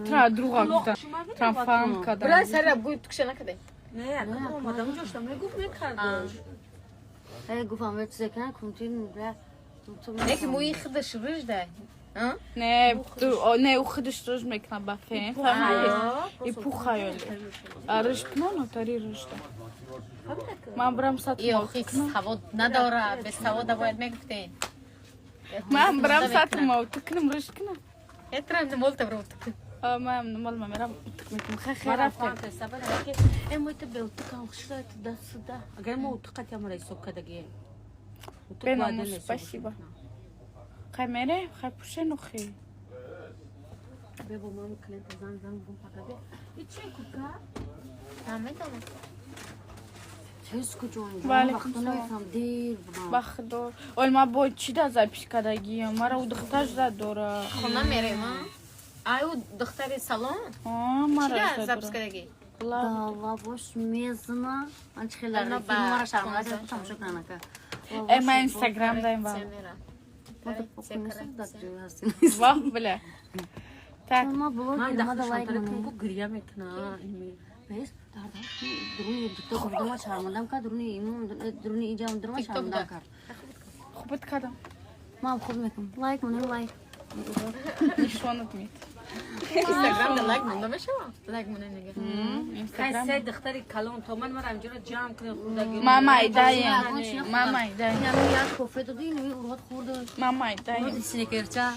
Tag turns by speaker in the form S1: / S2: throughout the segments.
S1: ترا دروغ گفتم ترا فهم کردم
S2: برای سر بوی تکشه نکده
S3: نه اگه اومدم جوشتم میگفت میکردش
S4: گفتم بهت ذکر کنتین بله
S2: یکی موی خودش روش ده
S1: نه او خودش روش میکنه با فهم ای پوخایل رشت کنه تاری رشت من برم سات
S2: یا خیلی سواد نداره به سواد باید میگفتی
S1: من برم سات ما تکنم رشت کنم
S2: اترم مولت برو
S1: من مال ما میرم میکنم خیلی
S3: مرا
S1: رفتم
S3: فانت سبب که اموت به اتکان خشت دست ده اگر ما اتکات یا مرای سوک کدگی
S1: بناموس спасибо خیلی خیلی پوشه نخی
S3: به با من کلیت زن بوم پکده ایچی کوکا
S2: نمیدونم
S4: تست کجا
S1: بله،
S4: وقتا نمیفهم دیر بودم
S1: بخدا اول ما با چی دا زپیش کدگی مرا او دخترش داد دوره
S2: خونه میریم آیا دختر سالن
S1: مرا
S2: چی زبس کردگی
S4: داوا باش میزنه من چه خیلی فیلم مرا شرمنده کرد تماشا کنم که
S1: من اینستاگرام داریم با واه بله
S4: ما
S3: من
S4: بلوگ ما
S3: دختر
S4: لایک
S3: شانتر
S4: کنم
S3: کنگو گریه میکنه
S4: بس درونی تو خودم شرمندم کرد درونی اینجا درونی شرمندم کرد
S1: خوبت کردم
S4: ما خوب میکنم لایک منو لایک
S1: نشونت میت
S2: اینستاگرام ده لایک مونده میشه لایک مونده نگه
S1: اینستاگرام
S3: سه دختری کلان تو من مرا اینجا جمع کنه خودگی
S1: ماما ایدایم ماما ایدایم
S4: یک کافه دادی اینو اورات خورده
S1: ماما ایدایم
S4: سینکرچا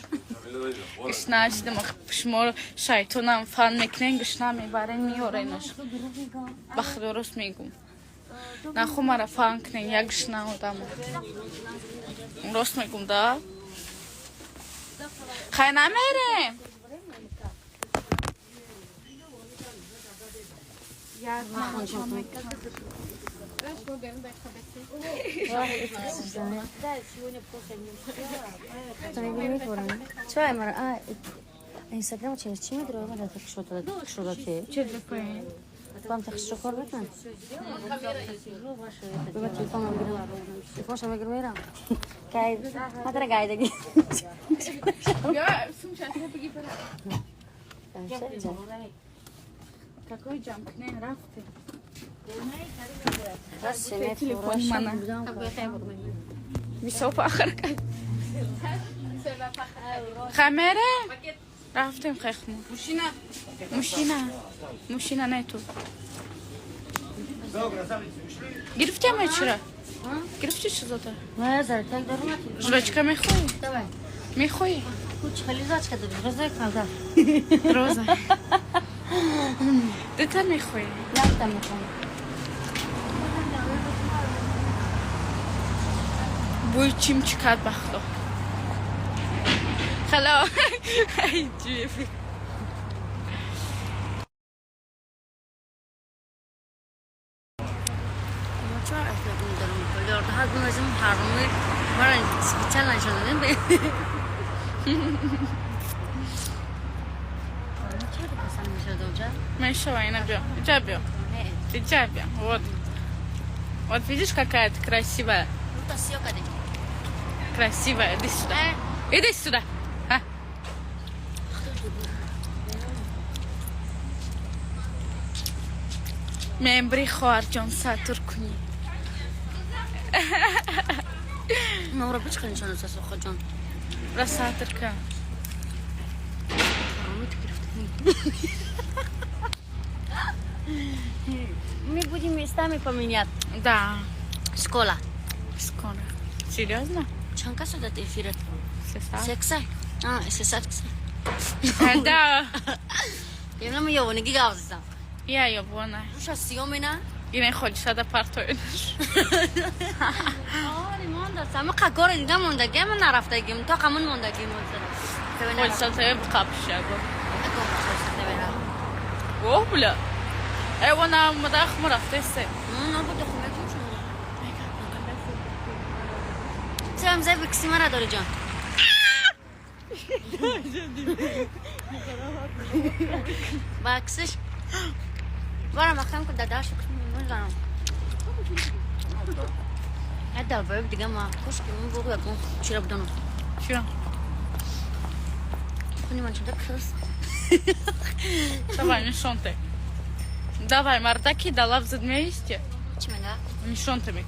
S1: گشنه شدم شما شیطانم فن میکنین گشنه میبره میورینش بخ درست میگم نخو مرا فن کنین یک گشنه آدم درست میگم دا خیلی نمیریم
S4: چرا مرا اینستاگرام چی میداره من شده
S1: چه دفعه
S4: تو هم تخصص کار بکن بگو تلفنم بگیرم تلفنشم بگیرم میرم گاید ما در گایدگی
S1: بیا سوم شده بگی برم تکوی جمع کنین رفته
S4: راست
S1: تلفن منه بیسوف آخر کن خمره رفتیم خیخمون موشینه نه تو گرفتی همه چرا؟ گرفتی چه زاده؟
S4: نه زرتک دارم
S1: جلوچکه میخوایی؟
S4: давай
S1: میخوایی؟
S4: کوچ خیلی زاچکه داری روزه کالدا
S1: روزه دوتا میخوایی؟
S4: لفتا میخوام
S1: بوی چیم چکت بخدا خلا ای جیفی
S4: چرا اصلا دارم یارده هر گونه ازم حرامه مرا سپیچل نشدن به چرا کسان میشد اونجا
S1: میشه اینا бьем сейчас бьем вот видишь какая ты красивая красивая иди сюда ممبری خوار جان ساتور کنی
S4: نورا بچ کنی شان اساس خود جان
S1: را ساتور کن
S4: Мы будем местами поменять.
S1: Да.
S4: Школа.
S1: Скоро. Серьезно?
S4: Чанка сюда ты эфир? Секса? Секса.
S1: Да.
S4: Я нам ее не гигавза.
S1: Я ее буна.
S4: Что съемина?
S1: И не хочешь сюда партуешь.
S4: ремонт. Сама какой день мондагим на рафтагим. То камон мондагим вот.
S1: Хочешь сюда бкапши або.
S4: Какой?
S1: О, бля. وانا مداخ مرافته سه
S4: نه بود خونه تو شما سلام زای بکسی مرا داره جان باکسش برام مخم که داداش نمیدونم هدا باب دیگه ما خوش که بگو چرا بدونم
S1: چرا
S4: کنی من چطور کس
S1: Давай, нишонте. Давай, мардаки, да лавзад меисти.
S4: چی میگه؟
S1: Нишонте мега.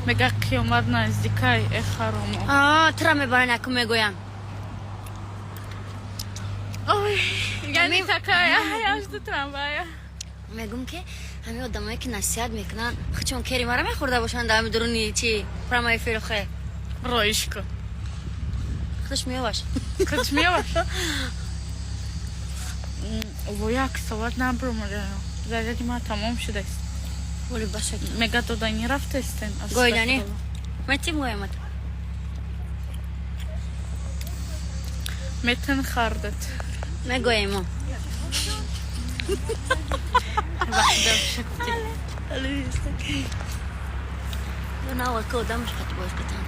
S1: Мега қиёмат наздикай, харомо.
S4: ترا میبرن اکو میگویم
S1: Ой, яни такая, я жду трамвая.
S4: میگم که همه آدمایی که نصیحت میکنن چون کری مرا میخورده باشن در درونی چی پرمای فیروخه
S1: Роишка.
S4: خودش میواش
S1: Качмеваш? Вояк, салат набрумаляю. Заряди ма тамом шудайст.
S4: ولی باشه
S1: Мега туда не рафтестен.
S4: گویدنی من چی میگویمت
S1: Метен хардет.
S4: میگویم نه اول که آدمش خط باید کتن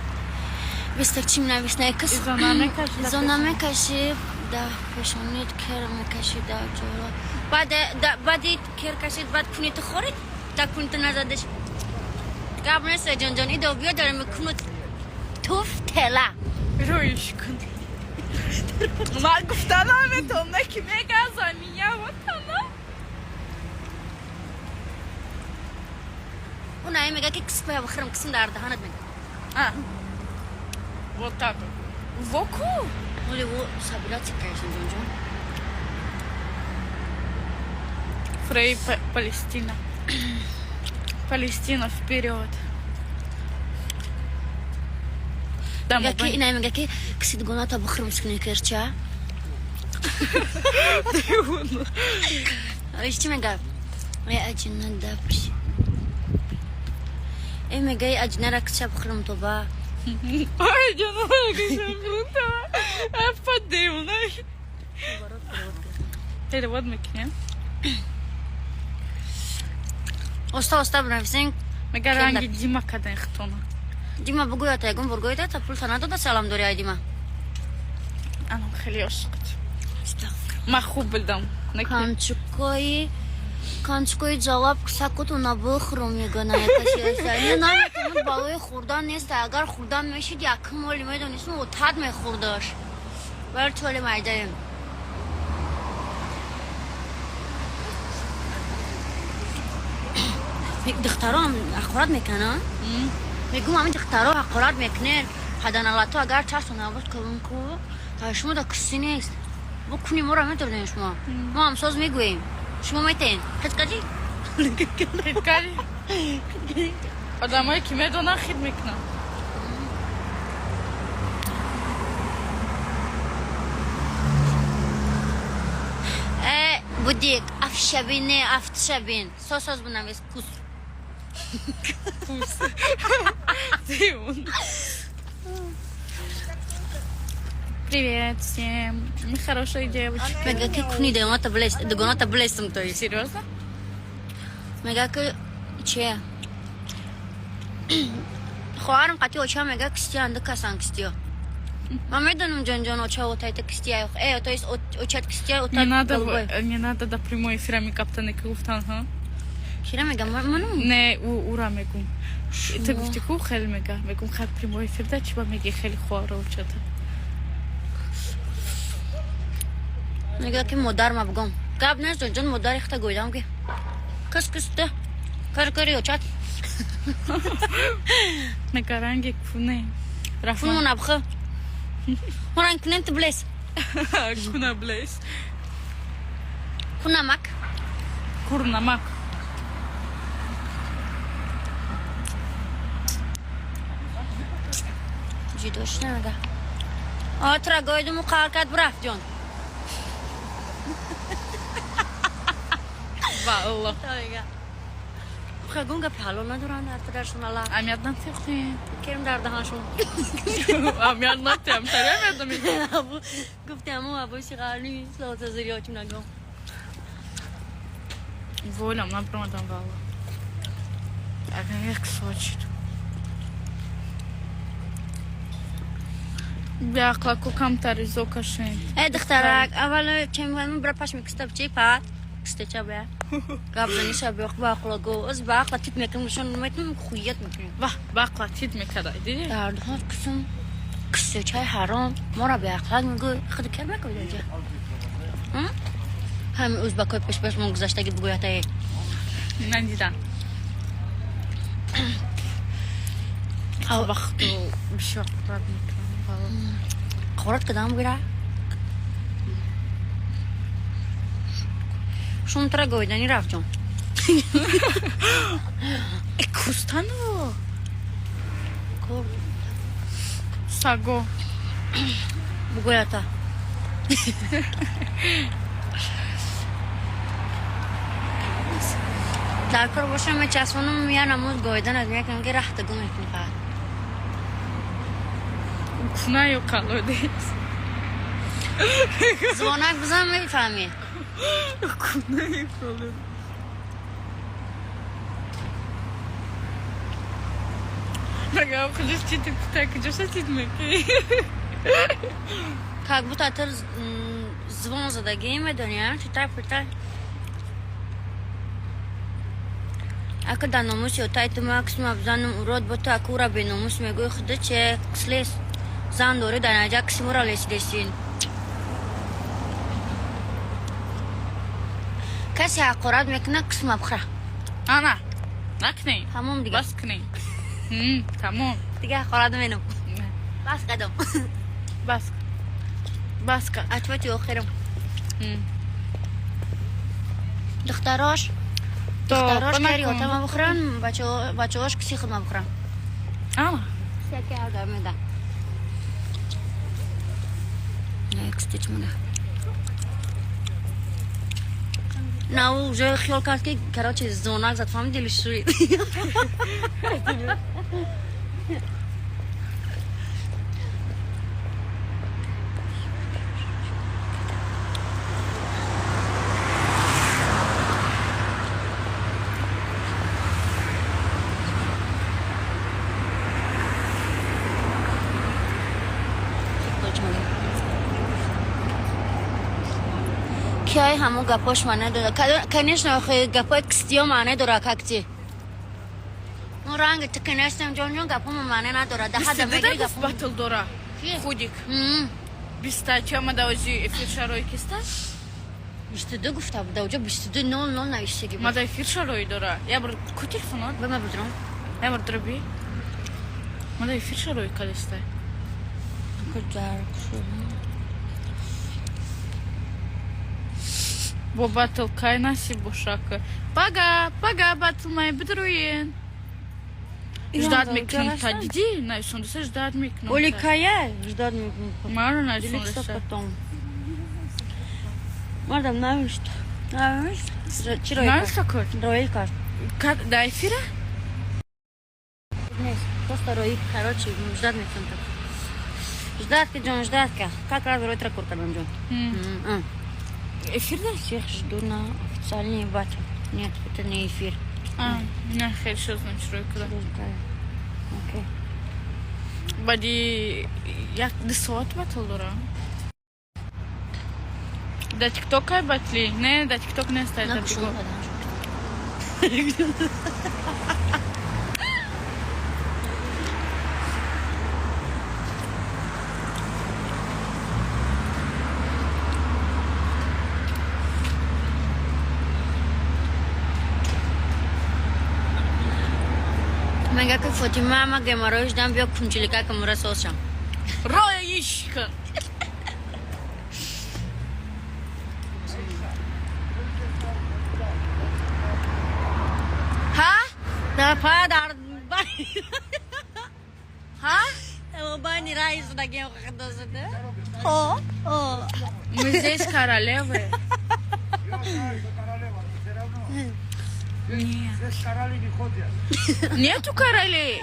S4: بستک چی منویسنه کس
S1: Изона мекаш.
S4: زانه میکشی ده پشونید کر میکشی ده جلو بعدی کر کشید بعد کنید خورید ده کنید نزدش قبل نسته جان ایدو بیا داره میکنید توف تلا
S1: Роишка. Ма гуфтана метон, неки мега зания вот она.
S4: اونایی میگه که کس باید بخرم کسیم در دهانت میگه
S1: А. Вот так. Воку.
S4: ولی او سابیلات کشن جان
S1: Фрей Палестина. Палестина вперед. Да,
S4: میگه که اینایی میگه که کسی دگونه تا بخرم سکنی کرچه ایش چی میگه ای اجنه دبش ای میگه ای اجنه را کچه بخرم تو با
S1: Ой, я не могу, подивно. Перевод мекне.
S4: استا بنویسین
S1: Мега ранги Дима каден хтона.
S4: دیما بگویا تا یکم برگویده تا پول تا نداده سلام دوری ای دیما
S1: Анам خیلی عاشقت. ما خوب بلدم.
S4: کانچکوی جواب سکوتو نبخرم میگه نه یکشی ایسا نه نمیتونم بالای خوردن نیست اگر خوردن میشید یکم ولی میدونیستم او تد میخوردش ولی تولی میدهیم دخترها هم اخورات میکنن میگم همین دخترها اخورات میکنن حدانالاتو اگر چست و نبود کلون کو تا شما دا کسی نیست بکنیم ما را میتونیم شما ما هم ساز میگویم شما میتین خیلی کجی؟
S1: Хиткали. Адамай ки медонан хид мекунам.
S4: بودیک افشبینه افتشبین ساز بنویس پوس
S1: Привет всем. Мы хорошие девочки.
S4: میگه که کنی دگونا بلیستم توی
S1: Серьезно?
S4: میگه که چیه؟ خواهرم قطعی اوچه میگه کستی انده کسان کستی ها من میدونم جان اوچه اوتایت کستی ها ای تو ایست اوچه کستی ها
S1: Не надо да прямой эфирами каптане гуфтан, ها?
S4: چیره میگم منو؟
S1: نه او میگم. تو گفتی کو خیلی میگم خیلی پریموی افیر ده چی با میگی خیلی خواره و چطه
S4: میگه که مادر ما بگم قبل نیست جان مادر اختا گویدم که کس ده کاری اوچت
S1: میگه رنگی کونه
S4: فون نبخه من رنگ کنیم تو بلیس
S1: کونه بلیس
S4: کونه مک
S1: کورنمک
S4: جیدوش نمیگه آترا گویدم و قرکت برفت جان
S1: والله
S4: خگون گپ حالو ندارن در پدرشون الله
S1: امیاد نتیختی
S4: کریم در دهانشون
S1: امیاد نتیم تره میدمی
S4: گفتی همون عبایشی قرنی سلات زیری هاچون نگم
S1: волям напрямдам والله اگر یک سوچید بیاقلا کو کم تریزو کشین
S4: ای دخترک اول چند من برای پاش میکستم چی پات کسته چه بیا قبل نیست بیاق باقلا گو از باقلا تیت میکنم شون میتونم خویت میکنم
S1: واه باقلا تید میکرد دیدی
S4: در دهان کسم کسی چای حرام ما را به اخلاق میگوی خود کر نکنید اینجا همین ازبکای پیش من گذشتگی بگوید ای
S1: ندیدم وقت بیشتر قرار میکنم
S4: قرارت کدام بگیره شون ترا گویدنی رفت جون
S1: کوستانو ساگو
S4: بگوید تا در کار باشم من چسبانم میان اموز گویدن از میکنم که رخت گو میکنم فقط
S1: کنایو کالوده
S4: زبانک بزن میفهمی
S1: کنایو کالوده مگه خودش چی تو پتاکی جوشا چید میکنی
S4: که بود اتر زبان زدگی میدونی چی تای پتای اگه در ناموس یا تای تو مکس مبزنم اوراد با تو اکو را به ناموس میگوی خدا چه کسلیس زن داره در نجا کسی مورا لیسین کسی حقارت میکنه کسی مبخره
S1: آنا نکنی
S4: تمام دیگه
S1: بس کنی تمام
S4: دیگه حقارت مینم بس قدم
S1: بس کن
S4: اتفاقی آخرم دختراش کاری آتا ما بخورن بچه هاش کسی خود ما بخورن
S1: آنا
S4: سیاکی هر دار میدن نه یک ستیچ مونه نه او جای خیال کرد که کراچی زونک زد فهمی دلش سوید کیای همون گپاش معنی داره کنیش نخواه گپای کستیا معنی داره ککتی اون رنگ تو کنیستم جون گپا معنی نداره ده حد
S1: بیسته ده گفت بطل داره خودیک بیسته چه آمده اوجی افیر شروعی کسته؟
S4: 22 گفته بود اوجا 22 نول نول نوشتگی بود
S1: مده افیر شروعی داره یا بر کو تلفونات
S4: به من بدرم
S1: یا بر دربی مده افیر شروعی کلسته
S4: کجا
S1: با بطل کای نسی بوشاکه پاگا بطل مای بدروین جداد میکنی تا دیدی؟ نه سندسه جداد میکنم
S4: اولی کایه جداد میکنم
S1: مارو نه
S4: دیلیک
S1: سندسه
S4: سپتم مردم نمیشت چی روی
S1: نه
S4: کرد؟
S1: سکر
S4: روی کرد
S1: کد دای فیره؟
S4: نیست دوست روی کراچی جداد میکنم جداد که جون جداد که کار روی ترکور کردم جون
S1: افیر ده؟
S4: شیخ جدونا افتسالی بات نیت بتر نیفیر
S1: نه خیلی شزنم شروع کردم
S4: اوکی
S1: بعدی یک دو ساعت بطل دارم در تیک توک های بطلی؟ نه در تیک توک نیست در دیگو
S4: مگه که فاطمه اما گمارایش دم بیا کنچلیکه که مرا ساز شم
S1: رایش کن ها؟
S4: در پا در
S1: ها؟
S4: او бани райс да ге خدا زده
S1: Мы здесь королевы. Нету королей.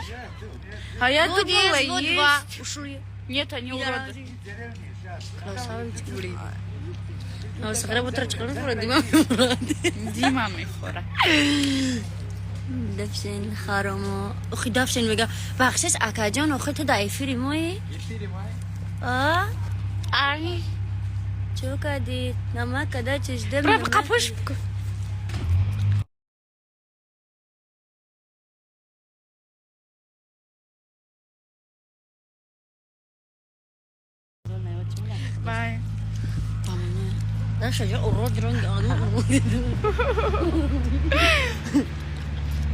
S1: А я думала, есть.
S4: ушли
S1: Нет, они уроды.
S4: красавицы блин но сгра бутра чкар дима
S1: Дима میخوره.
S4: دفشن خرامو اخی دفشن میگه بخشش اکاجان اخی تو دایفیری موی آی چو کدی نمک کدا چش دل
S1: Прям капуш. Bye.
S4: در شجاع اوراد رنگ آدم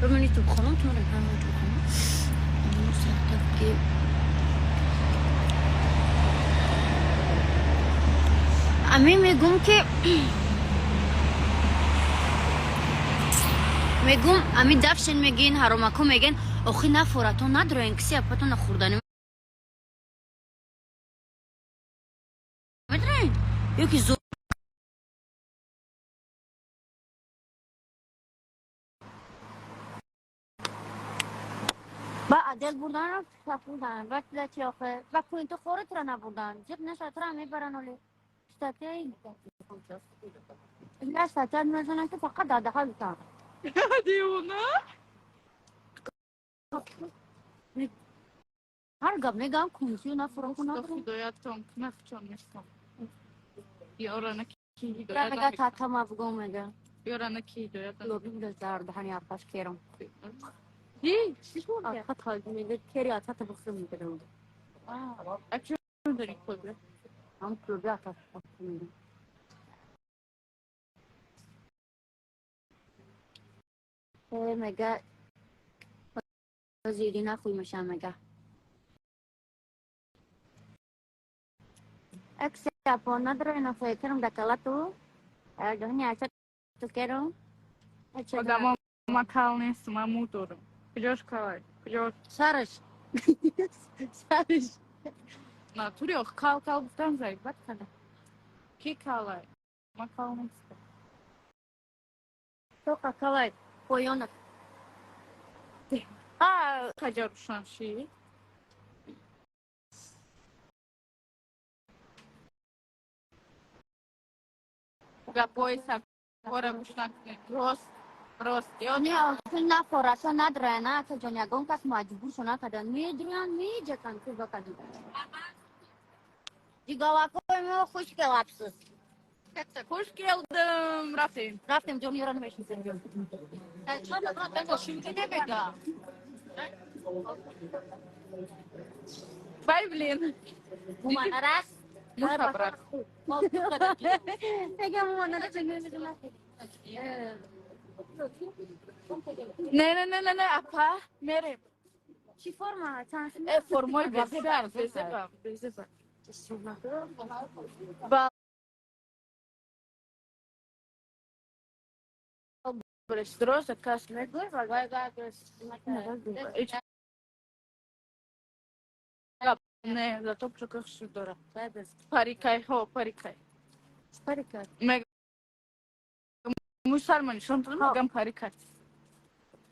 S4: ببینید تو خانم تو رو همون تو خانم اون سخت که امی میگم امی دفشن میگین هرمکو میگن آخی نفورتون ندارین کسی اپاتون نخوردنی میدونین یکی زور با عدل بردن رو سفودن و کلاچی آخه و کوین تو خورت را نبردن جب نشد را میبرن ولی ستاتی اینجا ستات میزنن که فقط داده ها بیتن
S1: دیوونه
S4: هر گب میگم کنسی نفرم
S1: تو
S4: کنم
S1: هدایتم نفچون نیستم یارانه کی
S4: میگه
S1: هدایتم
S4: تاتا ما بگو میگه
S1: یارانه کی هدایتم
S4: لوبی میگه زرد هنی آتش کیرم
S1: دی چیش بود
S4: آتا تاج میگه کیری آتا تا بخیر میگه
S1: اچو داری کجا
S4: هم لوبی آتا بخیر میگه میگه زیری نخوی میشم میگه اکسی اپون نداره اینا فکرم دکلا تو دهنی آتا تو کیرم
S1: آدم ما کال نیستم من موتورم کجاش کالای کجاش
S4: سرش سرش
S1: نه توری آخ کال بودن زای بد کنه کی کالای ما کال نیستم
S4: تو کاکاوی پویانک
S1: کجا روشن شی گپای سب باره روشن کنی راست یا
S4: نه آخه نخوره تو نداره نه که جان یکم کس مجبور شنا کردن میدرن میجکن که بکنن دیگه واقعا ما خوش که لابسوس
S1: خوش geldم
S4: رفتیم جون یاران میشیم
S1: چند دقیقه şimdi نمیگم بای بلین
S4: مامان راست
S1: مخابرات
S4: میگم مامان راست میگم
S1: نه اپا میریم
S4: چی فرما چند
S1: فرمای بسیار بزبم با برش درست کاش میگوی وای نه зато прикольно дора парикай хо парикай
S4: پریکر
S1: мусульман шон мегам парикай